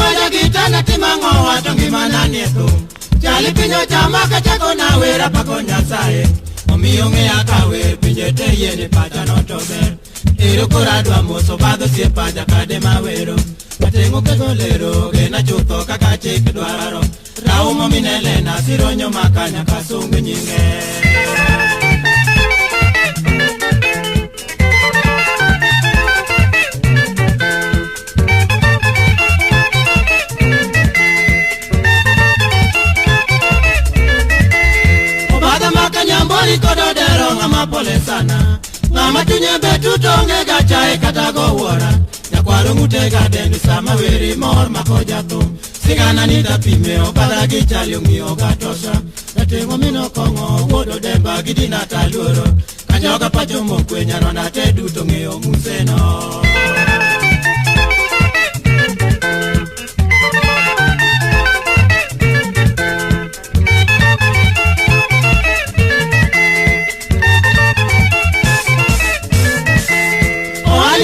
Oja gitana timango wato ngimana nieto Chali pinyo chama kachako na wera pako nyasaye Omiyo ngea kawer pinje te yene pacha no tober Ero koradwa moso bado sie pacha kade mawero Atengo kego lero gena chutho kaka chik dwararo Raumo minele na sironyo makanya kasungu nyinge Nyambori kodo dero ngama pole sana Ngama tunye betu tonge gachae katago wora Nyakwaro ngutega dendu sama weri mor makoja tum Sigana nita pime obara gichali ungi ogatosha Natengo mino kongo wodo demba gidina taluro Kanyoga pacho mokwe nyarona tedu tonge o museno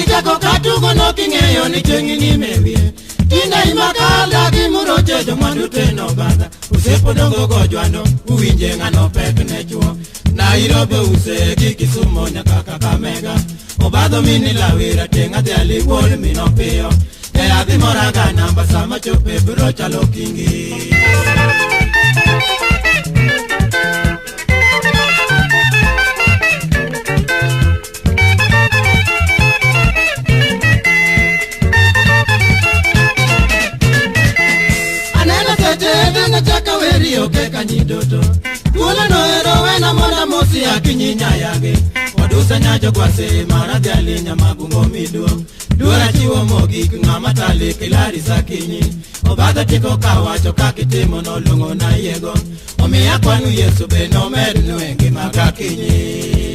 Chako katugo no kingeyo ni chengi ni mewie Tinda imakala kimuro chejo mwandu teno banda Usepo dongo gojwando uwinje ngano pek nechuo Nairobi use kikisumo nyaka Kakamega Obadho mini lawira tenga dhiali wol minopio E adhi moraga namba sama chope bro chalo kingi Chaka weri oke kanyidoto Kula no ero wena mona mosi akinyinya yage Wadusa nyajo kwa se maradhi alinya magungo miduo Dura chiwo mogi ngama tali kilari sakinyi Obadha tiko kawacho kakitimo no lungo na yego Omiya kwanu Yesu beno med nuengi magakinyi